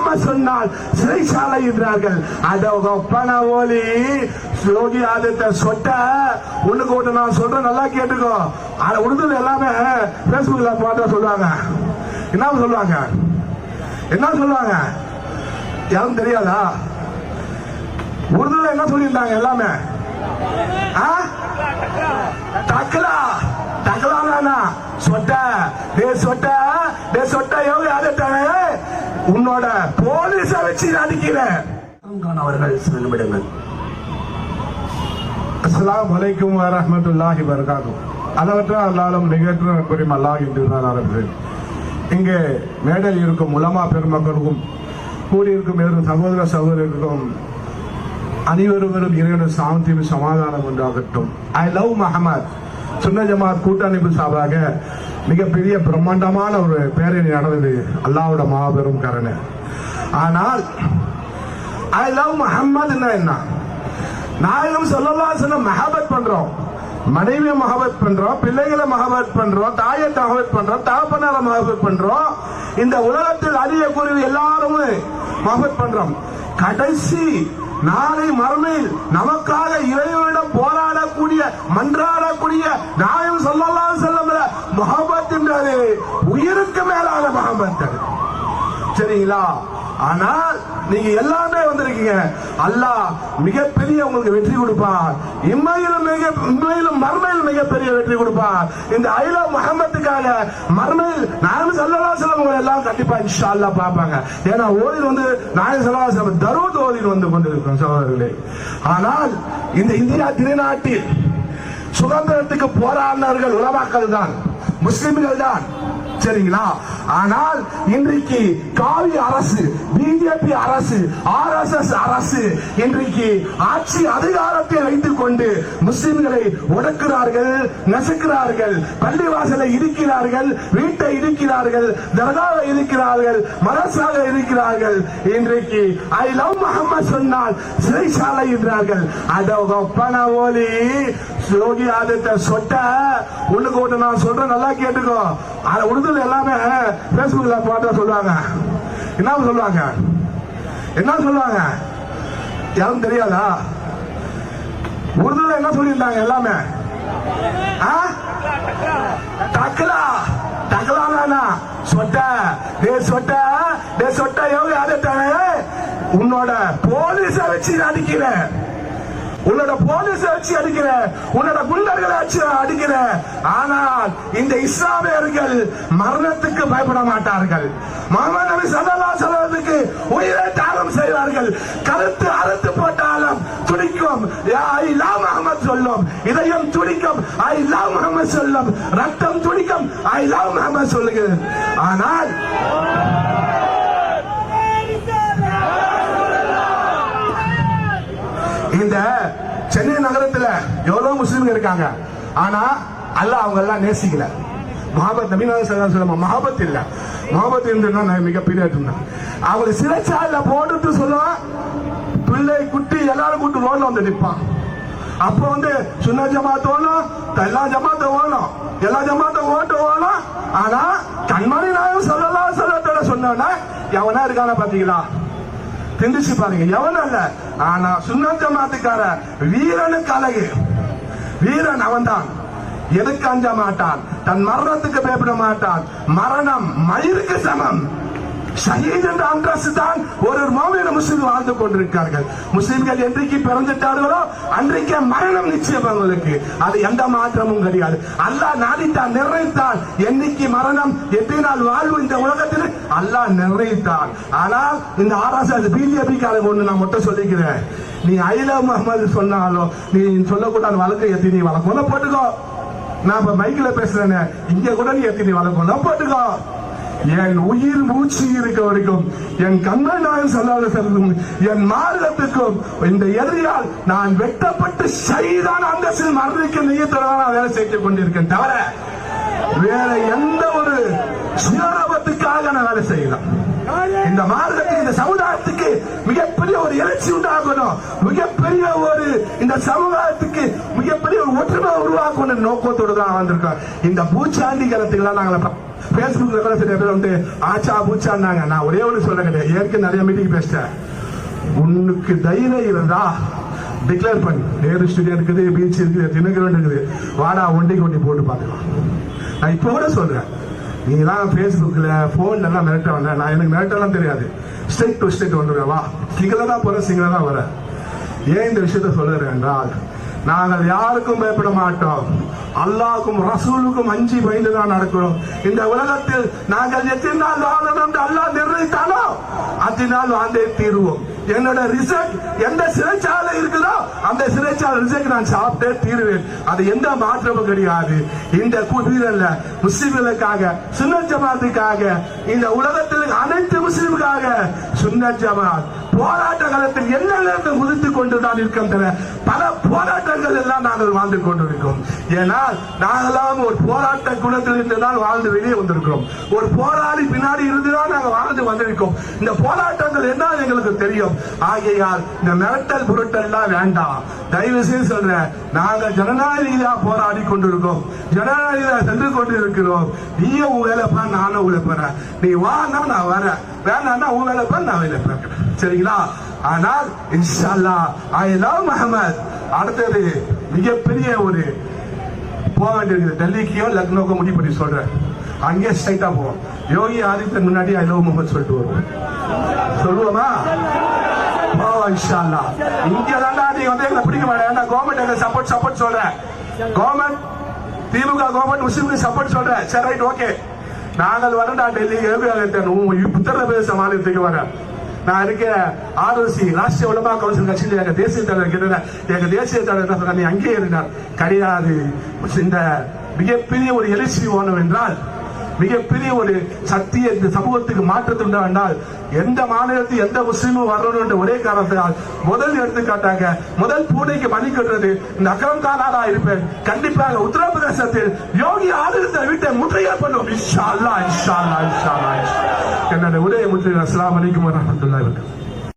முகம்மது சொன்னால் சிறைச்சாலை என்றார்கள். அட ஒலி யோகி ஆதித்ய சொட்ட ஒண்ணுக்கு ஒன்று நான் சொல்றேன், நல்லா கேட்டுக்கோ. உருதுல எல்லாமே பேஸ்புக்ல போட்டா சொல்லுவாங்க. என்ன சொல்லுவாங்க? என்ன சொல்லுவாங்க? யாரும் தெரியாதா? உருதுல என்ன சொல்லியிருந்தாங்க? எல்லாமே டக்லா டக்லா சொட்ட டே சொட்ட டே சொட்ட யோகி ஆதித்ய உன்னோட போலீஸ வச்சு அடிக்கிறேன். அவர்கள் சில நிமிடங்கள். அஸ்ஸலாமு அலைக்கும் வரஹ்மத்துல்லாஹி வபரகாத்துஹு. அளவற்ற அல்லாஹ்வும் நிகழ்ற்ற நண்பரும் அல்லாஹ் என்றுதான் ஆரம்பிக்கிறேன். இங்கே மேடையில் இருக்கும் உலமா பெருமக்களுக்கும் கூடியிருக்கும் ஏழு சகோதர சகோதரர்களுக்கும் அனைவரும் இறைவன் சாந்தியும் சமாதானம் உண்டாகட்டும். ஐ லவ் முஹம்மது சுன்ன ஜமாத் கூட்டமைப்பு சார்பாக மிகப்பெரிய பிரம்மாண்டமான ஒரு பேரணி நடந்தது. அல்லாஹ்வோட மாபெரும் கருணை. ஆனால் ஐ லவ் முஹம்மது என்ன? நாயகம் ஸல்லல்லாஹு அலைஹி வஸல்லம் மஹபத் பண்றோம், மனைவியை மஹபத் பண்றோம், பிள்ளைகளை மஹபத் பண்றோம், தாயை மஹபத் பண்றோம், தகப்பனார மஹபத் பண்றோம். இந்த உலகத்தில் அழியக்கூடிய எல்லாரும் மஹபத் பண்றோம். கடைசி நாளை மறுமையில் நமக்காக இறைவனிடம் போராடக்கூடிய மன்றாடக்கூடிய நாயகம் ஸல்லல்லாஹு அலைஹி வஸல்லம் மஹபத் என்றாரு உயிருக்கு மேலான மஹபத். சரிங்களா? ஆனால் நீங்க எல்லாமே வந்திருக்கீங்க. அல்லாஹ் மிகப்பெரிய உங்களுக்கு வெற்றி கொடுப்பார். இம்மையிலும் மர்மையிலும் மிகப்பெரிய வெற்றி கொடுப்பார். இந்த ஐ லவ் முஹம்மதுக்காக மர்மையில் நாயகம் ஸல்லல்லாஹு அலைஹி வஸல்லம் உங்களை எல்லாம் கண்டிப்பா இன்ஷா அல்லாஹ் பார்ப்பாங்க. ஏன்னா ஓதில் வந்து நாயகம் ஸல்லல்லாஹு அலைஹி வஸல்லம் தரூத் ஓதில் வந்து கொண்டிருக்கும் சகோதரர்களே. ஆனால் இந்த இந்தியா திருநாட்டில் சுதந்திரத்துக்கு போராடினர்கள் உலமாக்கள் தான், முஸ்லிம்கள் தான். சரிங்களா? ஆனால் இன்றைக்கு காவி அரசு, பிஜேபி அரசு, RSS அரசு இன்றைக்கு ஆட்சி அதிகாரத்தை வைத்துக் கொண்டு முஸ்லிம்களை ஒடுக்கிறார்கள், நசுக்கிறார்கள், பள்ளிவாசலை இடிக்கிறார்கள், வீட்டை இடிக்கிறார்கள், தர்காவை இடிக்கிறார்கள், மதரசாக இருக்கிறார்கள். இன்றைக்கு ஐ லவ் முஹம்மது சொன்னால் சிறைச்சாலை என்றார்கள். அட ஒலி யோகி ஆதித்ய சொட்ட ஒண்ணுக்கு ஒன்று நான் சொல்றேன், நல்லா கேட்டுக்கோ. உருதுல எல்லாமே பேஸ்புக்ல போட்டா சொல்லுவாங்க. என்ன சொல்லுவாங்க? என்ன சொல்லுவாங்க? யாரும் தெரியாதா? உருதுல என்ன சொல்லியிருந்தாங்க? எல்லாமே டக்லா டக்லா சொட்ட டே சொட்ட டே சொட்ட யோகி ஆதித்ய உன்னோட போலீஸ வச்சு அடிக்கிறேன், உன்னோட போலீஸ வச்சு அடிக்கிற, உன்னோட குண்டர்களை வச்சு அடிக்கிற. ஆனால் இந்த இஸ்லாமியர்கள் மரணத்துக்கு பயப்பட மாட்டார்கள். முஹம்மது நபி ஸல்லல்லாஹு அலைஹி வஸல்லமுக்கு உயிரை தியாகம் செய்வார்கள். கருத்து அறுத்து போட்டாலும் துடிக்கும். ஐ லவ் முஹம்மது சொல்லும், இதயம் துடிக்கும். ஐ லவ் முஹம்மது சொல்லும், ரத்தம் துடிக்கும். ஐ லவ் முஹம்மது சொல்லுகிறது. ஆனால் இந்த சென்னை நகரத்துல எவ்வளவு முஸ்லிம்கள் இருக்காங்க. ஆனா அல்லாஹ் அவங்க எல்லாம் நேசிக்கல. மஹபத் நபி ஸல்லல்லாஹு அலைஹி வஸல்லம் மஹபத் இல்ல. மஹபத் இருந்தா மிகப்பெரிய அவங்க சிறைச்சாலையில போட்டுட்டு சொல்லுவான், பிள்ளை குட்டி எல்லாரும் கூட்டு ரோட்ல வந்து நிற்பான். அப்ப வந்து சுன்ன ஜமாத் ஓணும், எல்லா ஜமாத்த ஓணும், எல்லா ஜமாத்த ஓட்டு ஓணும். ஆனா கண்மணி நாயகம் ஸல்லல்லாஹு அலைஹி வஸல்லம் சொன்னா எவனா இருக்கான பாத்தீங்களா? சிந்திச்சு பாருங்க, எவனும் அல்ல. ஆனா சுன்ன ஜமாத்துக்கார வீரனுக்கு அழகு, வீரன் அவன்தான். எதுக்கு அஞ்ச மாட்டான், தன் மரணத்துக்கு பயப்பட மாட்டான். மரணம் மயிருக்கு சமம். ஷஹீத் என்ற அந்தஸ்து தான் ஒரு மோமின் முஸ்லிம் வாழ்ந்து கொண்டிருக்கிறார்கள். முஸ்லிம்கள் என்றைக்கு பிறந்துட்டார்களோ அன்றைக்கு மரணம் நிச்சயம் அவங்களுக்கு. அது எந்த மாற்றமும் கிடையாது. அல்லாஹ் நாடித்தான், நிர்ணயித்தான். என்னைக்கு மரணம், எத்தனை நாள் வாழ்வு இந்த உலகத்தில் அல்லாஹ் நிர்ணயித்தான். ஆனால் இந்த RSS பிஜேபி காரங்க ஒண்ணு நான் மட்டும் சொல்லிக்கிறேன், நீ ஐ லவ் முஹம்மது சொன்னாலும் நீ சொல்லக்கூடாது வழக்கு எத்தி நீ வழக்கம் போட்டுக்கோ. நான் இப்ப மைக்கில் பேசுறேன், இங்க கூட நீ எத்தி நீ வழக்கம் போட்டுக்கோ. என் உயிர் மூச்சு இருக்க வரைக்கும் என் கண்கள் நாயகம் ஸல்லல்லாஹு அலைஹி வஸல்லம் என் மார்க்கத்துக்கும் இந்த எதிரியால் நான் வெட்டப்பட்டு ஷஹீதான அந்தஸ்தில் மரணிக்க நியத்தோட வேலை செய்து கொண்டிருக்கேன். தவிர வேற எந்த ஒரு சுயலாபத்துக்காக நான் வேலை செய்யலாம். இந்த மார்க்கத்துக்கு இந்த சமுதாயத்துக்கு மிகப்பெரிய ஒரு எழுச்சி உண்டாகணும், மிகப்பெரிய ஒரு இந்த சமுதாயத்துக்கு மிகப்பெரிய ஒரு ஒற்றுமை உருவாக்கணும் நோக்கத்தோடு தான் வந்திருக்கோம். இந்த பூச்சாண்டி காலத்துக்கெல்லாம் நாங்கள் பேஸ்புக்ல கூட சில பேர் வந்து ஆச்சா பூச்சாண்டாங்க. நான் ஒரே ஒன்று சொல்ல கிடையாது, ஏற்கனவே நிறைய மீட்டிங் பேசிட்டேன். உனக்கு தைரியம் இருந்தா டிக்ளேர் பண்ணி நேரு ஸ்டுடியோ இருக்குது, பீச் இருக்குது, தினகரன் இருக்குது, வாடா ஒண்டி கொண்டி போட்டு பார்க்கலாம். நான் இப்ப கூட சொல்றேன், நீங்க எல்லாம் பேஸ்புக்ல போன்ல எல்லாம் மிரட்ட வந்த, நான் எனக்கு மிரட்டெல்லாம் தெரியாது, ஸ்டேட் டு ஸ்டேட் வந்துடுவேன். வா சிங்கள தான் போற, சிங்கள தான் வர. ஏன் இந்த விஷயத்த சொல்றேன் என்றால், நாங்கள் யாருக்கும் பயப்பட மாட்டோம், அல்லாஹ்வுக்கும் ரசூலுக்கும் அஞ்சி பயந்துதான் நடக்கிறோம். இந்த உலகத்தில் நாங்கள் எத்தனை நாள் வாழணும் என்று அல்லாஹ் நிர்ணயித்தானோ அத்தினால் வாழ்ந்தே தீருவோம். என்னோட ரிசல்ட் எந்த சிறைச்சாலை இருக்குதோ அந்த சிறைச்சாலை ரிசல்ட் நான் சாப்பிட்டே தீருவேன். அது எந்த மாற்றமும் கிடையாது. இந்த குபீரல்ல முஸ்லிம்களுக்காக, சுன்னத் ஜமாத்துக்காக, இந்த உலகத்தில் அனைத்து முஸ்லிம்களுக்காக சுன்னத் ஜமாத் போராட்ட காலத்தில் என்ன நேரத்தில் குதித்துக் கொண்டுதான் இருக்கின்றன. பல போராட்டங்கள் எல்லாம் நாங்கள் வாழ்ந்து கொண்டிருக்கிறோம். ஏனால் நாங்களாம் ஒரு போராட்ட குணத்தில் இருந்துதான் வாழ்ந்து வெளியே வந்திருக்கிறோம். ஒரு போராளி பின்னாடி இருந்துதான் நாங்கள் வாழ்ந்து வந்திருக்கோம். இந்த போராட்டங்கள் என்ன எங்களுக்கு தெரியும். ஆகையால் இந்த மிரட்டல் புரட்டல் வேண்டாம். தயவு செய்து சொல்றேன், நாங்கள் ஜனநாயக போராடி கொண்டிருக்கோம், ஜனநாயக சென்று கொண்டிருக்கிறோம். நீயும் உன் வேலை பாரு, நானும் உங்களை போறேன். நீ வானா நான் வரேன், வேணான்னா உன் வேலை பாரு, நான் வேலை பார்க்கிறேன். சரிங்களா? ஆனால் இன்ஷா அல்லாஹ் ஐ லவ் முஹம்மத். அடுத்தது மிகப்பெரிய ஒரு போக வேண்டியிருக்குது. டெல்லிக்கோ லக்னோக்கோ முடிவு பண்ணி சொல்றேன், அங்கே ஸ்ட்ரைட்டா போவோம். யோகி ஆதித்யன் முன்னாடி ஐ லவ் முஹம்மத் சொல்லிட்டு வருவோம். சொல்லுவோமா? இன்ஷா அல்லாஹ். இங்க தாண்டா நீங்க வந்து எங்களை பிடிக்க மாட்டேன். கவர்மெண்ட் எங்க சப்போர்ட் சொல்றேன். கவர்மெண்ட் திமுக கவர்மெண்ட் முஸ்லிம்களுக்கு சப்போர்ட் சொல்றேன். சரி ரைட் ஓகே. நாங்கள் வரண்டா டெல்லி உத்தரப்பிரதேச மாநிலத்துக்கு வரேன். நான் இருக்க ஆர்ஓசி ராஷ்டிரிய உலமா கவுன்சில் கட்சியில் எங்க தேசிய தலைவர் கிட்ட, எங்க தேசிய தலைவர் நீ அங்கேயே இருந்தார் கிடையாது. இந்த மிகப்பெரிய ஒரு எழுச்சி வேணும் என்றால், மிகப்பெரிய ஒரு சக்தியை இந்த சமூகத்துக்கு மாற்றத்துண்டு என்றால், எந்த மாநிலத்தில் எந்த முஸ்லீமும் வரணும் என்ற ஒரே காரணத்தால் முதல் எடுத்துக்காட்டாக முதல் பூனைக்கு மணி கட்டுறது இந்த அக்ரம் கானாரா இருப்பேன். கண்டிப்பாக உத்தரப்பிரதேசத்தில் யோகி ஆதித்ய வீட்டை முற்றுகை பண்ணும். இன்ஷா அல்லாஹ், இன்ஷா அல்லாஹ், இன்ஷா அல்லாஹ். என்னோட உரையை முற்றுகை. அஸ்ஸலாமு அலைக்கும் வரஹ்மத்துல்லாஹி வபரகாத்துஹு.